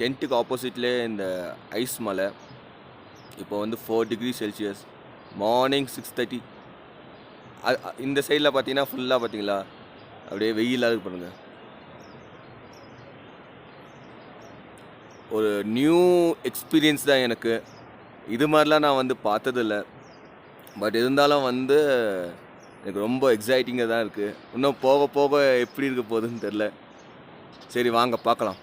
டென்ட்டுக்கு ஆப்போசிட்லேயே இந்த ஐஸ் மலை. இப்போ வந்து 4 டிகிரி செல்சியஸ். மார்னிங் 6:30. இந்த சைடில் பார்த்தீங்கன்னா ஃபுல்லாக பார்த்தீங்களா அப்படியே வெயிலாக இருக்கு பாருங்க. ஒரு நியூ எக்ஸ்பீரியன்ஸ் தான் எனக்கு. இது மாதிரிலாம் நான் வந்து பார்த்ததில்ல. பட் இருந்தாலும் வந்து எனக்கு ரொம்ப எக்ஸைட்டிங்காக தான் இருக்குது. இன்னும் போக போக எப்படி இருக்க போகுதுன்னு தெரில. சரி வாங்க பார்க்கலாம்.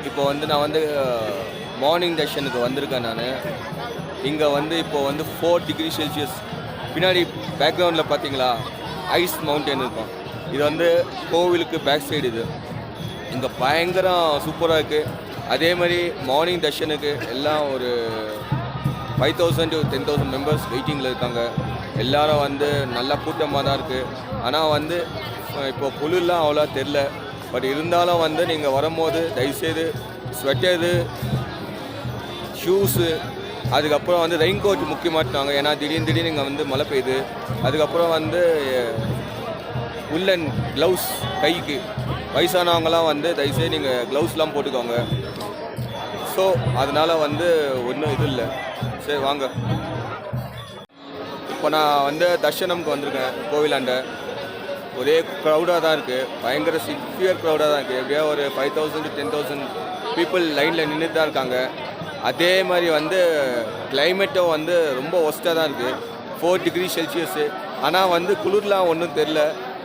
இப்போ வந்து நான் வந்து மார்னிங் செஷனுக்கு வந்திருக்கேன் நான். இங்கே வந்து இப்போ வந்து 4 டிகிரி செல்சியஸ். பின்னாடி பேக்ரவுண்டில் பார்த்தீங்களா ஐஸ் மவுண்டன் இருக்கும். இது வந்து கோவிலுக்கு பேக் சைடு. இது இங்கே பயங்கரம் சூப்பராக இருக்குது. அதே மாதிரி மார்னிங் தர்ஷனுக்கு எல்லாம் ஒரு 5,000 to 10,000 மெம்பர்ஸ் வெயிட்டிங்கில் இருக்காங்க. எல்லாரும் வந்து நல்ல கூட்டமாக தான் இருக்குது. ஆனால் வந்து இப்போ குளிர்லாம் அவ்வளோ தெரில. பட் இருந்தாலும் வந்து நீங்கள் வரும்போது தயவுசெய்து ஸ்வெட்டரு, ஷூஸு, அதுக்கப்புறம் வந்து ரெயின் கோட் முக்கியமாட்டாங்க. ஏன்னா திடீர்னு இங்கே வந்து மழை பெய்யுது. அதுக்கப்புறம் வந்து உள்ளன் க்ளவுஸ் கைக்கு. வயசானவங்களாம் வந்து தயவுசெய்து நீங்கள் க்ளவுஸ்லாம் போட்டுக்கோங்க. ஸோ அதனால் வந்து ஒன்றும் இது இல்லை. சரி வாங்க. இப்போ நான் வந்து தர்ஷனம்க்கு வந்திருக்கேன் கோவிலாண்ட. ஒரே க்ரௌடாக தான் இருக்குது. பயங்கர சிவியர் க்ரௌடாக தான் இருக்குது. எப்படியா ஒரு 5,000 to 10,000 பீப்புள் லைனில் நின்று தான் இருக்காங்க. அதே மாதிரி வந்து கிளைமேட்டும் வந்து ரொம்ப ஒஸ்ட்டாக தான் இருக்குது. 4 டிகிரி செல்சியஸு. ஆனால் வந்து குளிர்லாம் ஒன்றும் தெரில.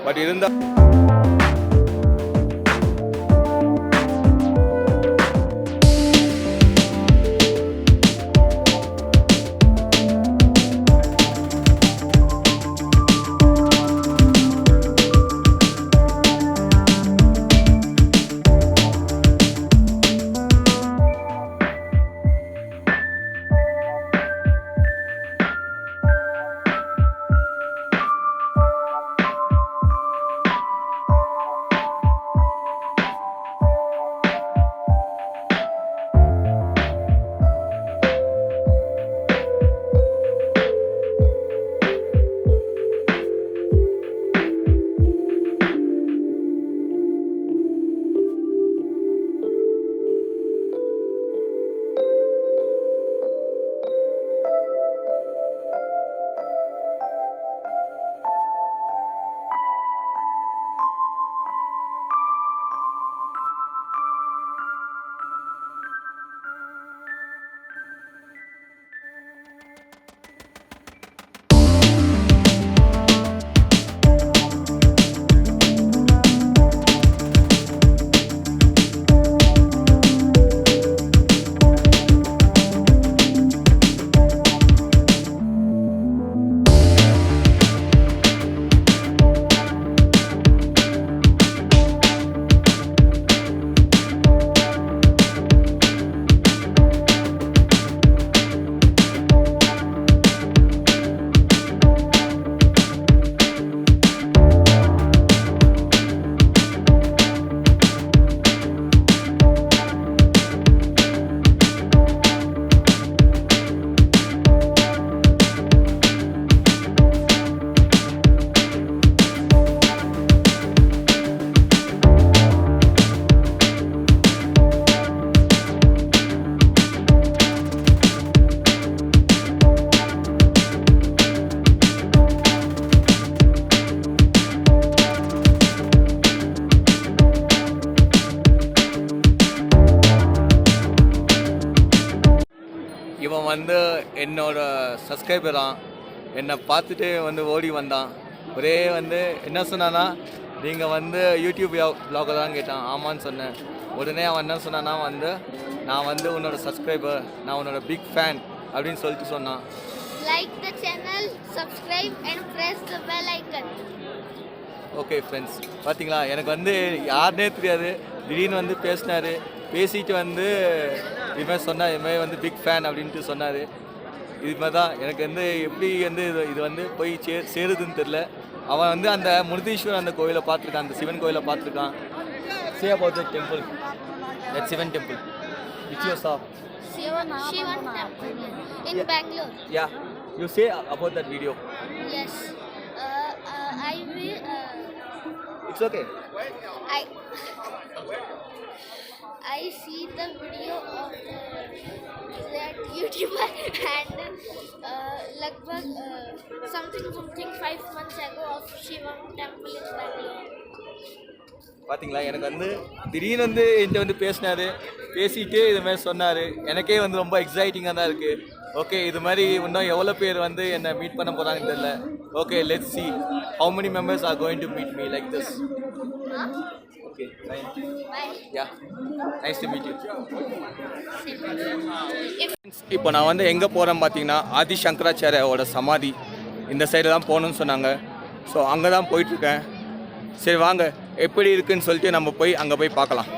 பட் இருந்தால் இவன் வந்து என்னோட சப்ஸ்கிரைபரான். என்னை பார்த்துட்டு வந்து ஓடி வந்தான். ஒரே வந்து என்ன சொன்னான்னா, நீங்கள் வந்து யூடியூப் வ்ளாகர் தான் கேட்டான். ஆமான்னு சொன்னேன். உடனே அவன் என்ன சொன்னான்னா வந்து, நான் வந்து உன்னோட சப்ஸ்கிரைபர், நான் உன்னோட பிக் ஃபேன் அப்படின்னு சொல்லிட்டு சொன்னான். Like the channel, subscribe and press the bell icon. Okay friends, பார்த்தீங்களா, எனக்கு வந்து யாருனே தெரியாது. திடீர்னு வந்து பேசினார். பேசிட்டு வந்து இதுமாதிரி சொன்னார், இதுமாதிரி வந்து பிக் ஃபேன் அப்படின்ட்டு சொன்னார். இது மாதிரி தான் எனக்கு வந்து எப்படி வந்து இது வந்து போய் சேருதுன்னு தெரில. அவன் வந்து அந்த முருதீஸ்வரர் அந்த கோயிலை பார்த்துருக்கான், அந்த சிவன் கோயிலை பார்த்துருக்கான். Say about the temple, that Sivan temple, which you saw. Shivan temple in Bangalore. Yeah, you say about that video. Yes. I will. It's okay. I see the video of that YouTuber and lagbhag something 5 months ago of Shivan temple in Bangalore. பார்த்தீங்களா, எனக்கு வந்து திடீர்னு வந்து என்கிட்ட வந்து பேசிட்டு இது மாதிரி சொன்னார். எனக்கே வந்து ரொம்ப எக்ஸைட்டிங்காக தான் இருக்குது. ஓகே, இது மாதிரி இன்னும் எவ்வளோ பேர் வந்து என்னை மீட் பண்ண போகிறாங்கன்னு தெரியல. Okay, let's see how many members are going to meet me like this. Okay, bye. Yeah, nice to meet you. இப்போ நான் வந்து எங்கே போகிறேன் பார்த்தீங்கன்னா, ஆதி சங்கராச்சாரியாவோட சமாதி இந்த சைடு தான் போகணுன்னு சொன்னாங்க. ஸோ அங்கே தான் போயிட்டுருக்கேன். சரி வாங்க, எப்படி இருக்குன்னு சொல்லிட்டு நம்ம போய் அங்கே போய் பார்க்கலாம்.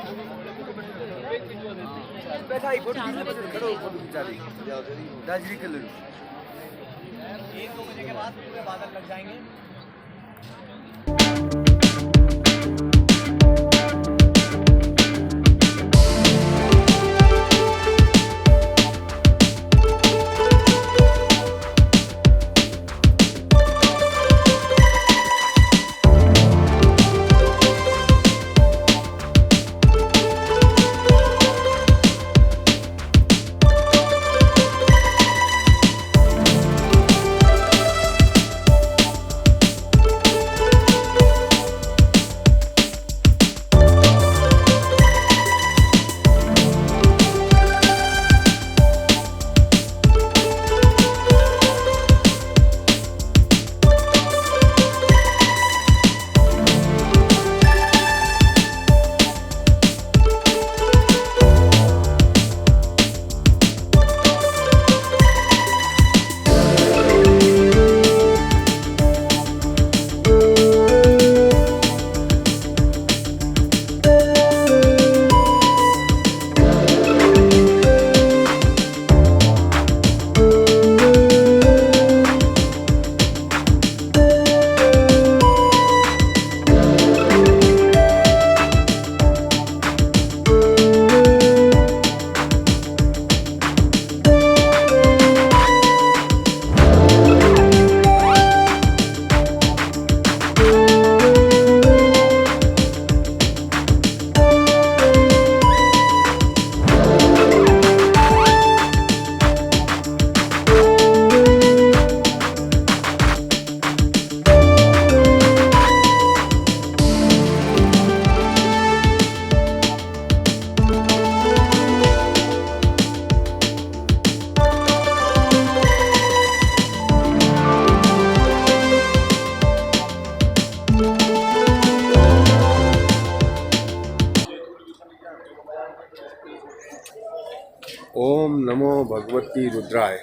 ओम नमो भगवती रुद्राय।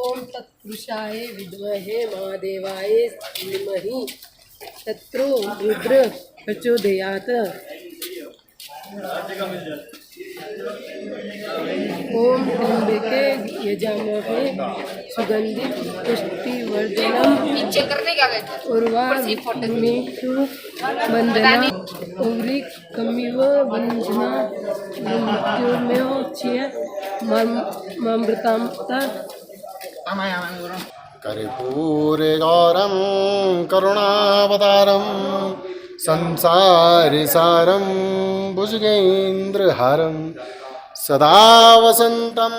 ओम तत्पुरुषाय विद्महे महादेवाय धीमहि तत्रो रुद्र प्रचोदयात्। ओम त्र्यंबके यजामहे सुगंधित पुष्टिवर्धनम उर्वारुकमेषु वंदना उर्वी कमिव वंजना मृत्युर्मोच्य ममृतामता। कर्पूरे गौरं करुणावतारं संसारिसारं भुजगेन्द्रहारं सदा वसन्तं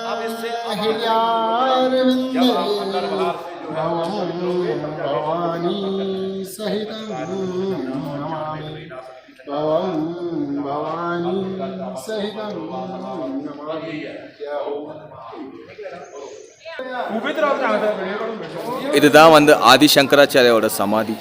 हृदयारविन्दे भवं भवानी सहितं नमामि। भवं भवानी सहितं नमामि। இதுதான் வந்து ஆதி சங்கராச்சாரியாவோட சமாதி.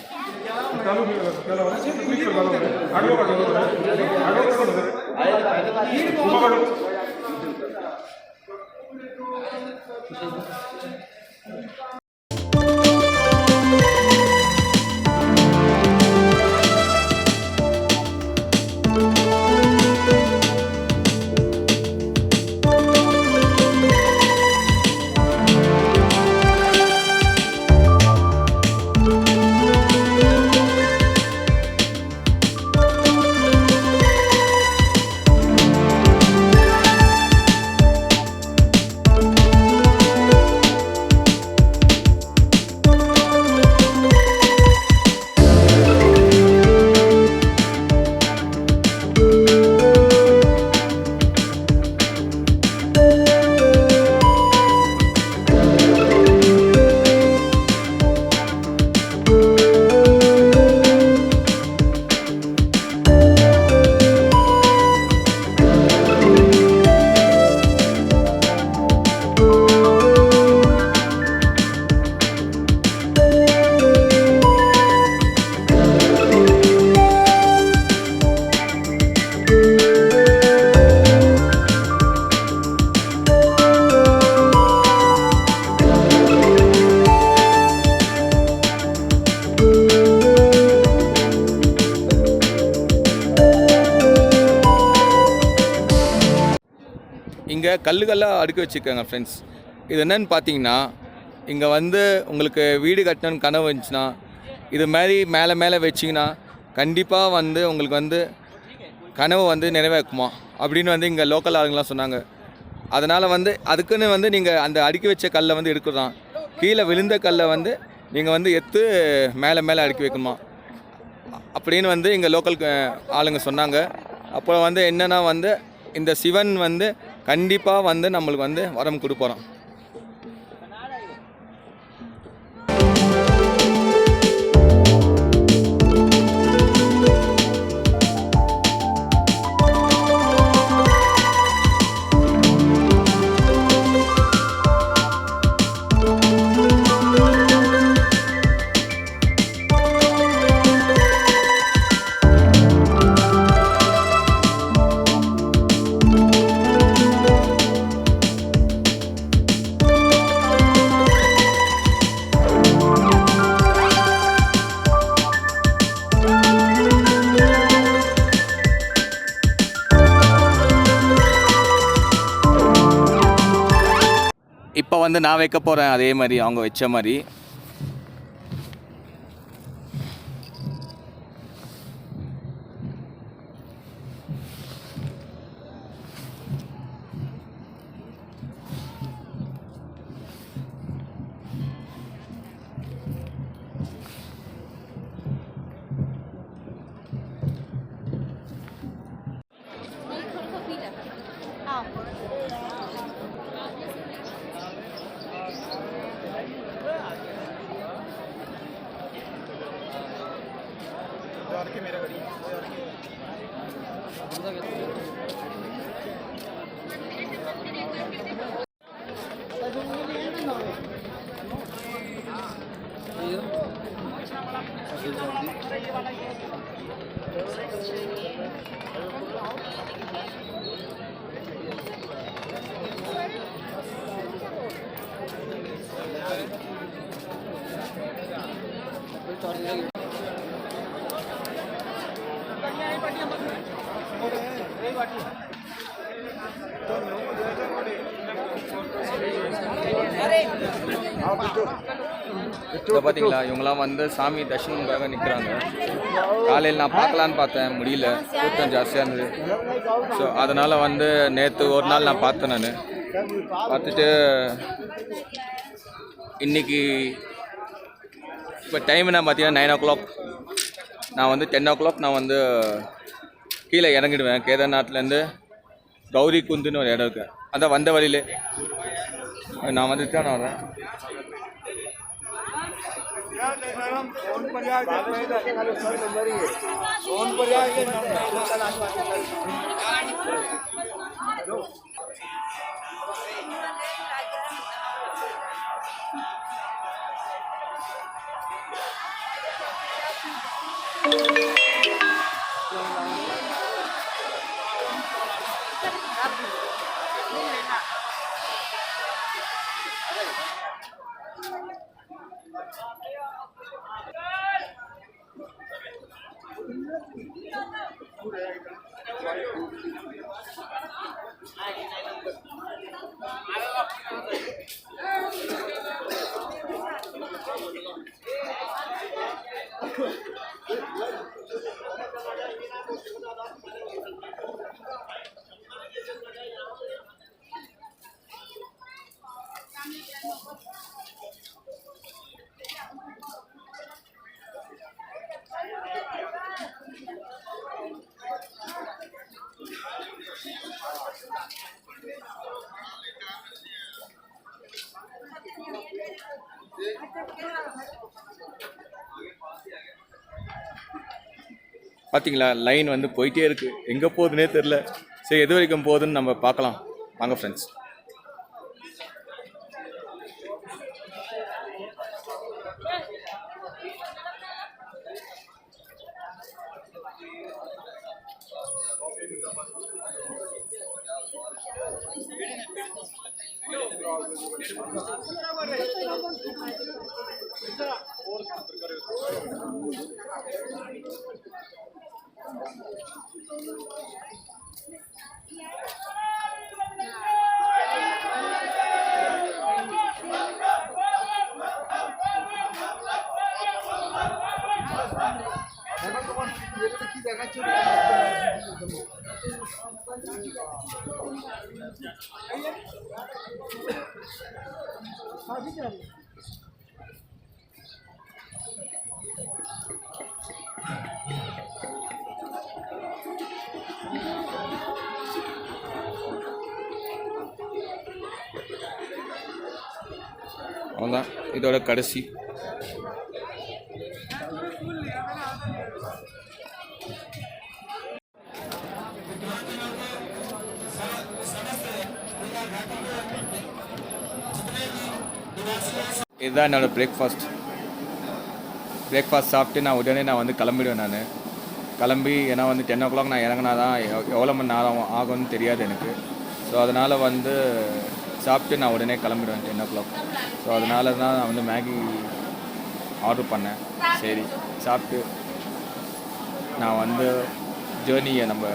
கல்லுகள்லாம் அடுக்கி வச்சுருக்காங்க ஃப்ரெண்ட்ஸ். இது என்னன்னு பார்த்தீங்கன்னா, இங்கே வந்து உங்களுக்கு வீடு கட்டணும்னு கனவு இருந்துச்சுன்னா இது மாதிரி மேலே மேலே வச்சிங்கன்னா கண்டிப்பாக வந்து உங்களுக்கு வந்து கனவு வந்து நிறைவேற்றுமா அப்படின்னு வந்து இங்கே லோக்கல் ஆளுங்களாம் சொன்னாங்க. அதனால் வந்து அதுக்குன்னு வந்து நீங்கள் அந்த அடுக்கி வச்ச கல்லை வந்து எடுக்கலாம். கீழே விழுந்த கல்லை வந்து நீங்கள் வந்து எடுத்து மேலே மேலே அடுக்கி வைக்கணுமா அப்படின்னு வந்து இங்கே லோக்கல் ஆளுங்க சொன்னாங்க. அப்புறம் வந்து என்னென்னா வந்து இந்த சிவன் வந்து கண்டிப்பாக வந்து நம்மளுக்கு வந்து வரம் கொடுப்போம். இப்போ வந்து நான் வைக்க போகிறேன் அதே மாதிரி அவங்க வச்ச மாதிரி. இப்போ பார்த்தீங்களா இவங்களாம் வந்து சாமி தரிசனம்காக நிற்கிறாங்க. காலையில் நான் பார்க்கலான்னு பார்த்தேன், முடியல, கூட்டம் ஜாஸ்தியாக இருந்தது. ஸோ அதனால் வந்து நேற்று ஒரு நாள் நான் பார்த்தேன். நான் பார்த்துட்டு இன்றைக்கி இப்போ டைம் என்ன பார்த்தீங்கன்னா 9 o'clock. நான் வந்து 10 o'clock நான் வந்து கீழே இறங்கிடுவேன். கேதார்நாத்லேருந்து கௌரி குந்துன்னு ஒரு இடம் இருக்குது, அதான் வந்த வழியிலே நான் வந்து ரிட்டர்ன் ஆகிறேன். பார்த்தீங்களா, லைன் வந்து போயிட்டே இருக்குது, எங்கே போகுதுன்னே தெரில. சரி, எது வரைக்கும் போகுதுன்னு நம்ம பார்க்கலாம் வாங்க ஃப்ரெண்ட்ஸ். அவ்வளோதான் இதோட கடைசி. இதுதான் என்னோடய பிரேக்ஃபாஸ்ட் சாப்பிட்டு நான் உடனே வந்து கிளம்பிடுவேன். கிளம்பி ஏன்னா வந்து 10 o'clock நான் இறங்கினா தான் எவ்வளோ மணி நேரம் ஆகும்னு தெரியாது எனக்கு. ஸோ அதனால் வந்து சாப்பிட்டு நான் உடனே கிளம்பிடுவேன் 10 o'clock. ஸோ அதனால தான் நான் வந்து மேகி ஆர்டர் பண்ணேன். சரி சாப்பிட்டு நான் வந்து ஜேர்னியை நம்ம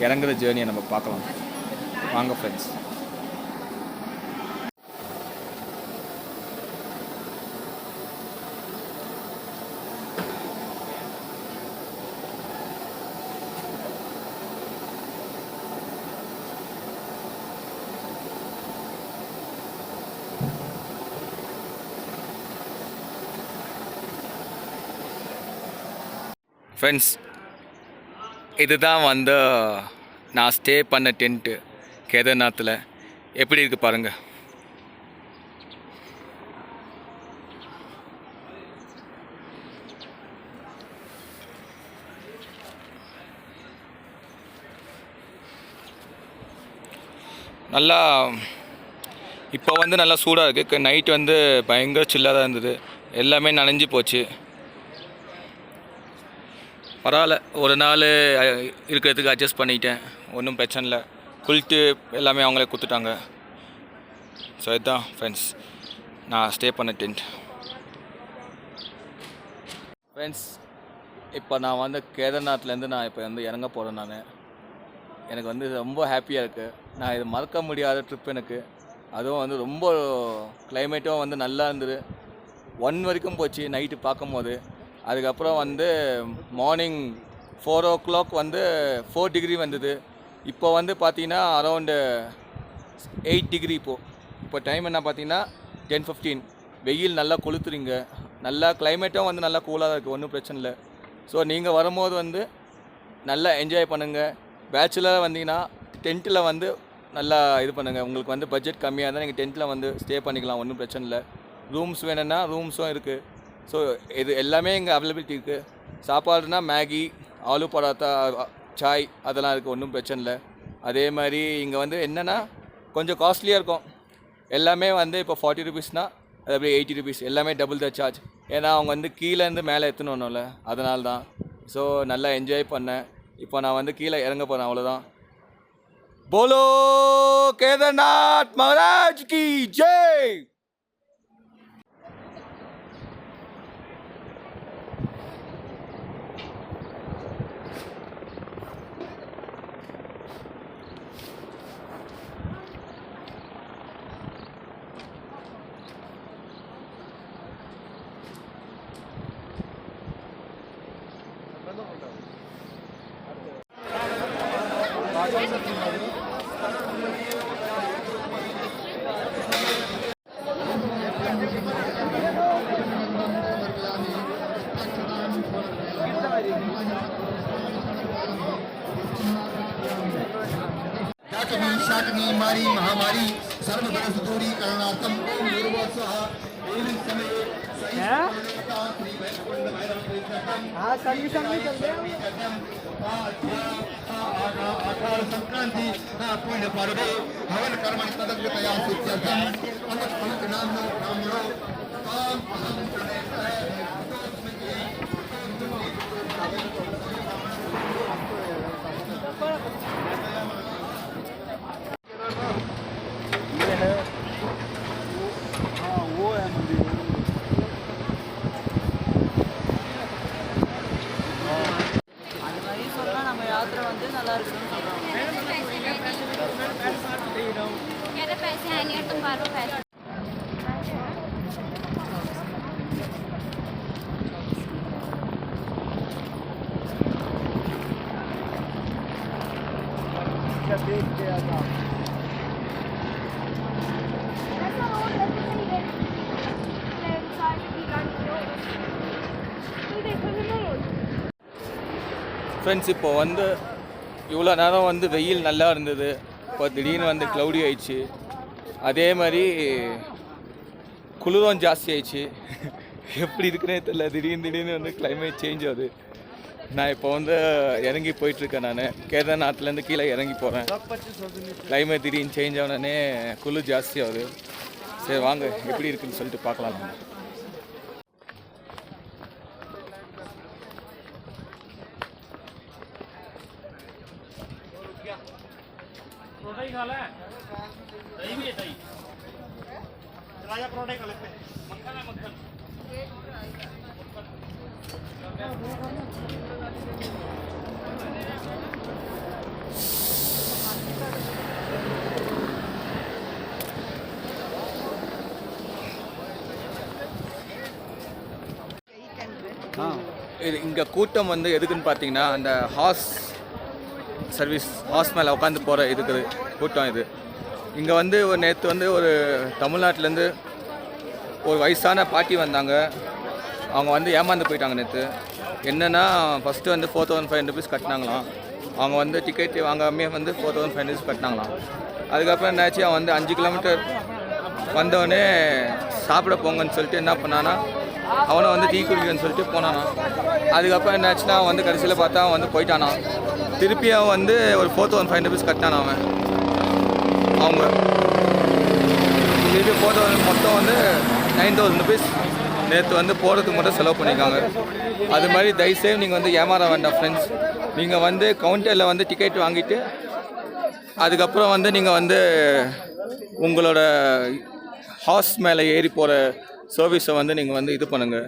இறங்குற ஜேர்னியை நம்ம பார்க்கலாம் வாங்க ஃப்ரெண்ட்ஸ். ஃப்ரெண்ட்ஸ் இதுதான் வந்து நான் ஸ்டே பண்ண டென்ட்டு கேதார்நாத்தில். எப்படி இருக்குது பாருங்கள். நல்லா இப்போ வந்து நல்லா சூடாக இருக்குது. நைட் வந்து பயங்கர சில்லாக தான் இருந்தது. எல்லாமே நனைஞ்சு போச்சு. பரவாயில்ல, ஒரு நாள் இருக்கிறதுக்கு அட்ஜஸ்ட் பண்ணிக்கிட்டேன். ஒன்றும் பிரச்சனை இல்லை. குளித்து எல்லாமே அவங்களே கொடுத்துட்டாங்க. ஸோ இதுதான் ஃப்ரெண்ட்ஸ் நான் ஸ்டே பண்ண டென்ட். ஃப்ரெண்ட்ஸ் இப்போ நான் வந்து கேதார்நாத்லேருந்து நான் இப்போ வந்து இறங்க போகிறேன். எனக்கு வந்து ரொம்ப ஹாப்பியாக இருக்குது. நான் இது மறக்க முடியாத ட்ரிப் எனக்கு. அதுவும் வந்து ரொம்ப கிளைமேட்டும் வந்து நல்லா இருந்தது. 1 வரைக்கும் போச்சு நைட்டு பார்க்கும்போது. அதுக்கப்புறம் வந்து மார்னிங் 4 o'clock வந்து 4 டிகிரி வந்தது. இப்போ வந்து பார்த்தீங்கன்னா அரௌண்டு 8 டிகிரி. இப்போ டைம் என்ன பார்த்தீங்கன்னா 10:15. வெயில் நல்லா கொளுத்துறீங்க. நல்லா கிளைமேட்டும் வந்து நல்லா கூலாக தான் இருக்குது. ஒன்றும் பிரச்சனை இல்லை. ஸோ நீங்கள் வரும்போது வந்து நல்லா என்ஜாய் பண்ணுங்கள். பேச்சுலர் வந்தீங்கன்னா டென்ட்டில் வந்து நல்லா இது பண்ணுங்கள். உங்களுக்கு வந்து பட்ஜெட் கம்மியாக இருந்தால் நீங்கள் டென்ட்டில் வந்து ஸ்டே பண்ணிக்கலாம். ஒன்றும் பிரச்சனை இல்லை. ரூம்ஸ் வேணும்னா ரூம்ஸும் இருக்குது. ஸோ இது எல்லாமே இங்கே அவைலபிலிட்டி இருக்குது. சாப்பாடுனா மேகி, ஆலு பராத்தா, சாய் அதெல்லாம் இருக்குது. ஒன்றும் பிரச்சனை இல்லை. அதே மாதிரி இங்கே வந்து என்னென்னா கொஞ்சம் காஸ்ட்லியாக இருக்கும். எல்லாமே வந்து இப்போ 40 rupeesனால் அது அப்படியே 80 rupees. எல்லாமே டபுள் த சார்ஜ். ஏன்னா அவங்க வந்து கீழேருந்து மேலே எடுத்துணும்ல, அதனால தான். ஸோ நல்லா என்ஜாய் பண்ணேன். இப்போ நான் வந்து கீழே இறங்க போகிறேன். அவ்வளோதான். போலோ கேதார்நாத் மகாராஜ் கி ஜெய். शाकनी मारी महामारी सर्वदोष दूरीकरणार्थम ओम भूर्भुवः एवं समय आकार संक्रांति पुण्य पर्वे हवन कर्म तदग्रतया सिद्ध्यर्थम अमृत फलक नाम ब्राह्मणो ताम अहम पैसे हैं नहीं तुम मारो पैसे. ஃப்ரெண்ட்ஸ் இப்போ வந்து இவ்வளோ நேரம் வந்து வெயில் நல்லா இருந்தது, இப்போ திடீர்னு வந்து க்ளவுடி ஆயிடுச்சு. அதே மாதிரி குளிரும் ஜாஸ்தி ஆயிடுச்சு. எப்படி இருக்குன்னே தெரியல, திடீர்னு வந்து கிளைமேட் சேஞ்ச் ஆகுது. நான் இப்போ வந்து இறங்கி போயிட்டுருக்கேன். நான் கேதார்நாத்லேருந்து கீழே இறங்கி போகிறேன். கிளைமேட் திடீர்னு சேஞ்ச் ஆனோடனே குளிர் ஜாஸ்தி ஆகுது. சரி வாங்க எப்படி இருக்குன்னு சொல்லிட்டு பார்க்கலாம். இது இங்கே கூட்டம் வந்து எதுக்குன்னு பார்த்தீங்கன்னா, அந்த ஹார்ஸ் மேலே உட்காந்து போகிற இதுக்கு கூட்டம் இது. இங்கே வந்து ஒரு நேற்று வந்து ஒரு தமிழ்நாட்டிலேருந்து ஒரு வயசான பாட்டி வந்தாங்க. அவங்க வந்து ஏமாந்து போயிட்டாங்க நேற்று. என்னென்னா ஃபஸ்ட்டு வந்து 4500 rupees கட்டினாங்களாம். அவங்க வந்து டிக்கெட் வாங்காமே வந்து 4500 rupees கட்டினாங்களாம். அதுக்கப்புறம் என்னாச்சு, அவன் வந்து 5 கிலோமீட்டர் வந்தவொடனே சாப்பிட போங்கன்னு சொல்லிட்டு என்ன பண்ணானா, அவனை வந்து டீ குடிக்கிறேன்னு சொல்லிட்டு போனானா. அதுக்கப்புறம் என்னாச்சுன்னா அவன் வந்து கடைசியில் பார்த்தா அவன் வந்து போயிட்டானா. திருப்பி அவன் வந்து ஒரு 4500 rupees கட்டினான். அவங்க திருப்பி 4000 மொத்தம் வந்து 9000 rupees நேற்று வந்து போகிறதுக்கு மட்டும் செலவு பண்ணியிருக்காங்க. அது மாதிரி தயவுசெய்து நீங்கள் வந்து ஏமாற வேண்டாம் ஃப்ரெண்ட்ஸ். நீங்கள் வந்து கவுண்டரில் வந்து டிக்கெட் வாங்கிட்டு அதுக்கப்புறம் வந்து நீங்கள் வந்து உங்களோட ஹார்ஸ் மேலே ஏறி போகிற சர்வீஸை வந்து நீங்கள் வந்து இது பண்ணுங்கள்.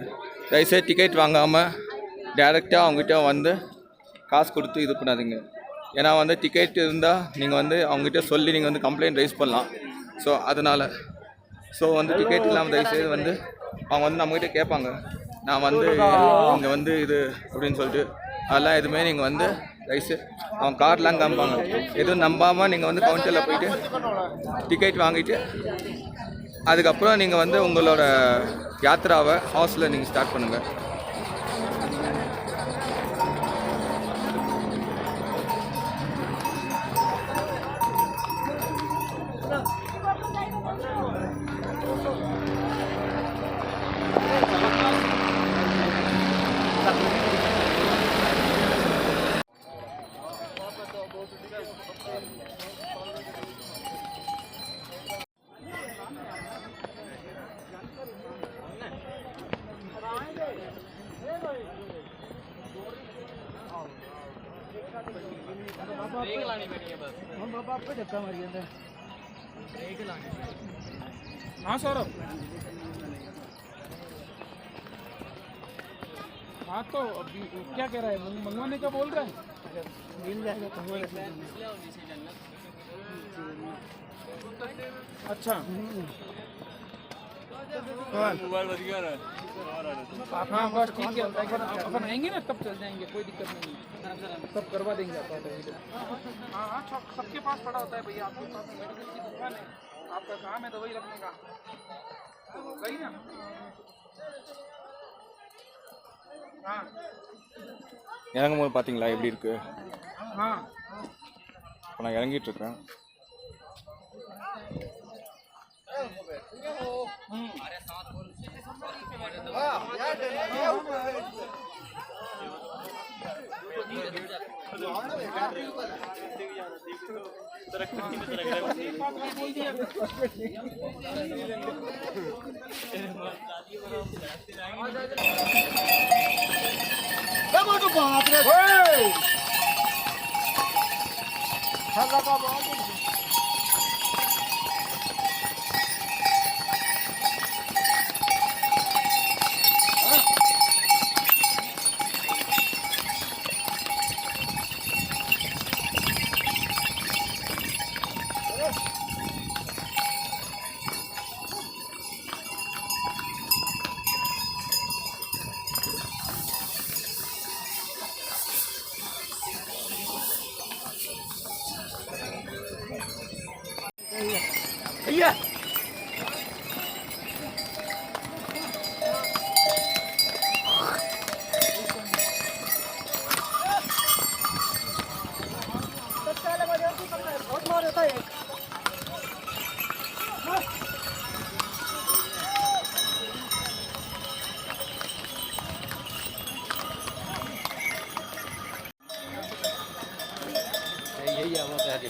தயவுசெய்து டிக்கெட் வாங்காமல் டேரெக்டாக அவங்ககிட்ட வந்து காசு கொடுத்து இது பண்ணாதீங்க. ஏன்னா வந்து டிக்கெட் இருந்தால் நீங்கள் வந்து அவங்ககிட்ட சொல்லி நீங்கள் வந்து கம்ப்ளைண்ட் ரைஸ் பண்ணலாம். ஸோ அதனால் வந்து டிக்கெட் இல்லாமல் தயவுசெய்து வந்து அவங்க வந்து நம்மகிட்ட கேட்பாங்க, நான் வந்து இங்கே வந்து இது அப்படின்னு சொல்லிட்டு. அதெல்லாம் எதுவுமே நீங்கள் வந்து தயவுசெய்து அவங்க கார்டெலாம் காமிப்பாங்க, எதுவும் நம்பாமல் நீங்கள் வந்து கவுண்டரில் போயிட்டு டிக்கெட் வாங்கிட்டு அதுக்கப்புறம் நீங்கள் வந்து உங்களோட யாத்திராவை ஹார்ஸில் நீங்கள் ஸ்டார்ட் பண்ணுங்கள். हाँ सौरभ, हाँ तो अभी क्या कह रहा है, मंगवाने का बोल रहा है? मिल जाएगा तो अच्छा हाँ बस ठीक है, अपन आएंगे ना तब चल जाएंगे, कोई दिक्कत नहीं है, सब करवा देंगे आप। हाँ हाँ सबके पास पड़ा होता है भैया, आपके पास मेडिकल की दुकान है, आपका काम है दवाई रखने का, सही ना? हाँ இறங்கும்போது பார்த்தீங்களா எப்படி இருக்கு? हाँ இப்போ நான் இறங்கிட்டு இருக்கேன்.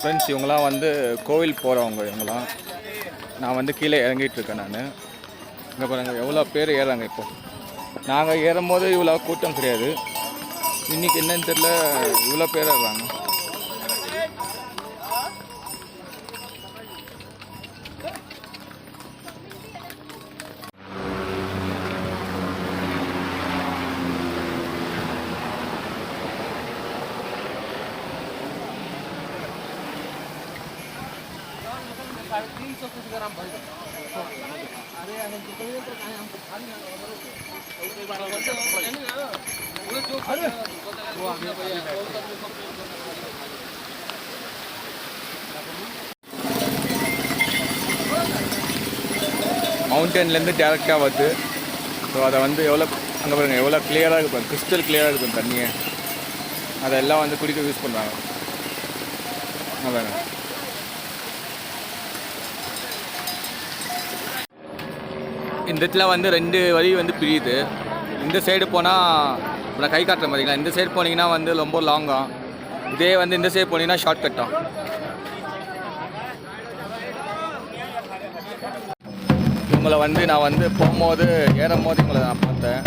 ஃப்ரெண்ட்ஸ் இவங்களாம் வந்து கோவில் போகிறவங்க இவங்களாம். நான் வந்து கீழே இறங்கிட்டு இருக்கேன். நான் இங்கே பாருங்கள் எவ்வளோ பேர் ஏறாங்க. இப்போ நாங்கள் ஏறும்போது இவ்வளோ கூட்டம் கிடையாது. இன்றைக்கி என்னன்னு தெரியல இவ்வளோ பேர் ஏறுறாங்க. மவுண்டன்லேருந்து டேரெக்டாக வருது. ஸோ அதை வந்து எவ்வளோ அங்கே பாருங்கள் எவ்வளோ கிளியராக இருக்கும், கிறிஸ்டல் கிளியராக இருக்கும் தண்ணியை. அதெல்லாம் வந்து குடிக்க யூஸ் பண்ணுறாங்க. பாருங்க இந்த இடத்துல வந்து 2 வழி வந்து பிரியுது. இந்த சைடு போனால் நான் கை காட்டுறேன் பார்த்தீங்களா, இந்த சைடு போனீங்கன்னா வந்து ரொம்ப லாங்காக, இதே வந்து இந்த சைடு போனீங்கன்னா ஷார்ட் கட்டாக. இவங்களை வந்து நான் வந்து போகும்போது ஏறும்போது இவங்களை நான் பார்த்தேன்.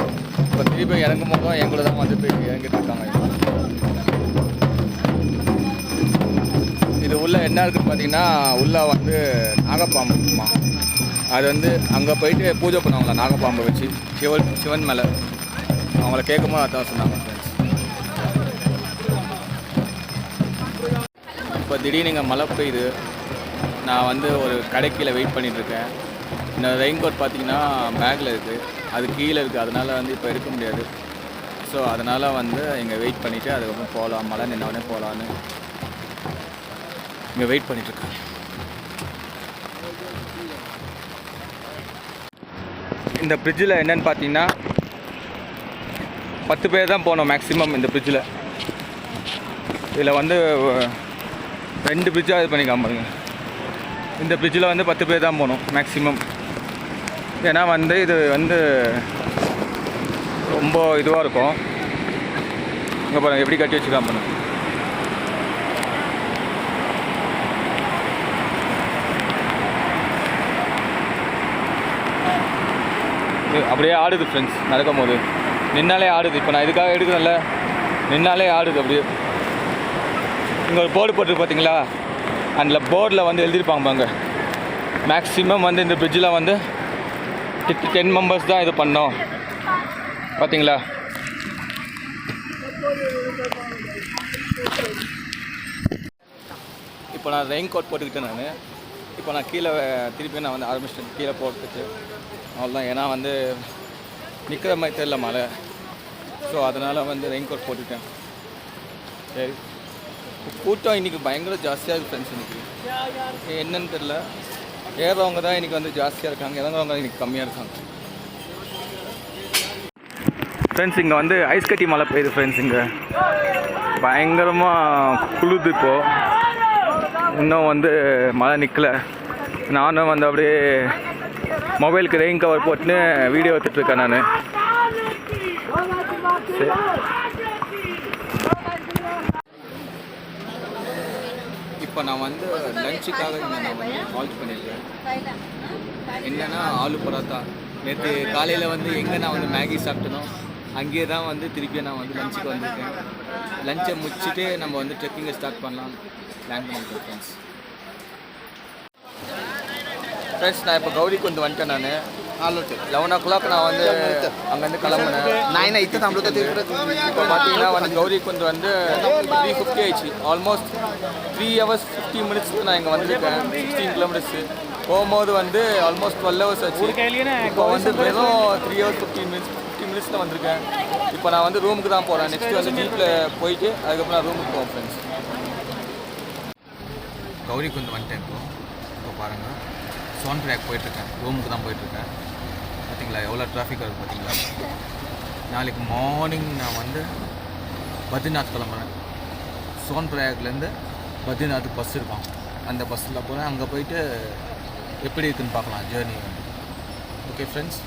இப்போ திருப்பி இறங்கும் போதும் எங்களை தான் வந்து போய் இறங்கிட்டு இருக்காங்க. இது உள்ள என்ன இருக்குன்னு பார்த்தீங்கன்னா உள்ளே வந்து நாகப்பாம்பு இருக்குமா. அது வந்து அங்கே போயிட்டு பூஜை பண்ணுவாங்களா நாகப்பாம்பை வச்சு சிவன் மேலே. அவங்கள கேட்கும்போது அதான் சொன்னாங்க ஃப்ரெண்ட்ஸ். இப்போ திடீர்னு இங்கே மழை பெய்யுது. நான் வந்து ஒரு கடைக்கீழே வெயிட் பண்ணிகிட்ருக்கேன். இந்த ரெயின் கோட் பார்த்தீங்கன்னா பேக்கில் இருக்குது, அது கீழே இருக்குது. அதனால் வந்து இப்போ எடுக்க முடியாது. ஸோ அதனால் வந்து இங்கே வெயிட் பண்ணிவிட்டு அதுக்கப்புறம் போகலாம், மழை நின்னோடனே போகலான்னு இங்கே வெயிட் பண்ணிகிட்ருக்கேன். இந்த பிரிட்ஜில் என்னென்னு பார்த்தீங்கன்னா 10 பேர் தான் போனோம் மேக்ஸிமம் இந்த பிரிட்ஜில். இதில் வந்து 2 பிரிட்ஜாக இது பண்ணி காமிப்பாங்க. இந்த பிரிட்ஜில் வந்து 10 பேர் தான் போனோம் மேக்ஸிமம். ஏன்னா வந்து இது வந்து ரொம்ப இதுவாக இருக்கும். இங்கே பாருங்கள் எப்படி கட்டி வச்சு காமிப்பாங்க. அப்படியே ஆடுது ஃப்ரெண்ட்ஸ் நடக்கும் போது. நின்னாலே ஆடுது. இப்போ நான் இதுக்காக எடுக்கிறேன்ல, நின்னாலே ஆடுது அப்படியே. இங்கே ஒரு போர்டு போட்டுருக்கு பார்த்தீங்களா, அந்த போர்டில் வந்து எழுதியிருப்பாங்க பாங்க, மேக்ஸிமம் வந்து இந்த பிரிட்ஜில் வந்து 10 மெம்பர்ஸ் தான் இது பண்ணோம் பார்த்தீங்களா. இப்போ நான் ரெயின் கோட் போட்டுக்கிட்டேன். இப்போ நான் கீழே திருப்பி நான் வந்து ஆரம்பிச்சிட்டேன் கீழே போகிறதுக்கு. அவ்வளோதான். ஏன்னா வந்து நிற்கிற மாதிரி தெரியல மழை. ஸோ அதனால் வந்து ரெயின் கோட் போட்டுட்டேன். சரி, கூட்டம் இன்றைக்கி பயங்கர ஜாஸ்தியாக இருக்குது ஃப்ரெண்ட்ஸ். இன்றைக்கி என்னன்னு தெரில, ஏறவங்க தான் இன்றைக்கி வந்து ஜாஸ்தியாக இருக்காங்க, இறங்குறவங்க இன்றைக்கி கம்மியாக இருக்காங்க. ஃப்ரெண்ட்ஸ் இங்கே வந்து ஐஸ் கட்டி மழை பெய்யுது ஃப்ரெண்ட்ஸ். இங்கே பயங்கரமாக குளிருது. இப்போது இன்னும் வந்து மழை நிற்கலை. நானும் வந்து அப்படியே மொபைலுக்கு ரெயின் கவர் போட்டுன்னு வீடியோ எடுத்துகிட்ருக்கேன் நான். இப்போ நான் வந்து லஞ்சுக்காக இங்கே நான் வந்து கால் பண்ணியிருக்கேன். என்னென்னா ஆலு பரோட்டா. நேற்று காலையில் வந்து எங்கே நான் வந்து மேகி சாப்பிட்டனோ அங்கேயே தான் வந்து திருப்பி நான் வந்து லஞ்சுக்கு வந்திருக்கேன். லஞ்சை முடிச்சுட்டு நம்ம வந்து ட்ரெக்கிங்கை ஸ்டார்ட் பண்ணலாம் பிளான் பண்ணியிருக்கேன் ஃப்ரெண்ட்ஸ். ஃப்ரெண்ட்ஸ் நான் இப்போ கௌரிக்கு வந்து வந்துட்டேன். நான் 11 o'clock நான் வந்து அங்கேருந்து கிளம்புனேன். இப்போ பார்த்தீங்கன்னா வந்து கௌரிக்கு வந்து 3:50 ஆயிடுச்சு. ஆல்மோஸ்ட் 3 hours 50 minutes நான் இங்கே வந்திருக்கேன். 16 kilometers. போகும்போது வந்து ஆல்மோஸ்ட் 12 hours ஆச்சு. இப்போ வந்து வெறும் 3 hours 50 minutes வந்திருக்கேன். இப்போ நான் வந்து ரூமுக்கு தான் போகிறேன். நெக்ஸ்ட்டு வந்து ஜீப்பில் போயிட்டு அதுக்கப்புறம் நான் ரூமுக்கு போவேன் ஃப்ரெண்ட்ஸ். கௌரிக்கு வந்து வந்துட்டேன். இப்போ பாருங்கள் சோன் ட்ராக் போயிட்டுருக்கேன். ரூமுக்கு தான் போயிட்டுருக்கேன். பார்த்தீங்களா எவ்வளோ டிராஃபிக் இருக்குது பார்த்தீங்களா. நாளைக்கு மார்னிங் நான் வந்து பத்ரிநாத் கிளம்புறேன். சோன் ட்ராக்லேருந்து பத்ரிநாத்துக்கு பஸ் இருக்கும். அந்த பஸ்ஸில் போகிறேன். அங்கே போயிட்டு எப்படி இருக்குன்னு பார்க்கலாம் ஜேர்னி வந்து. Okay friends.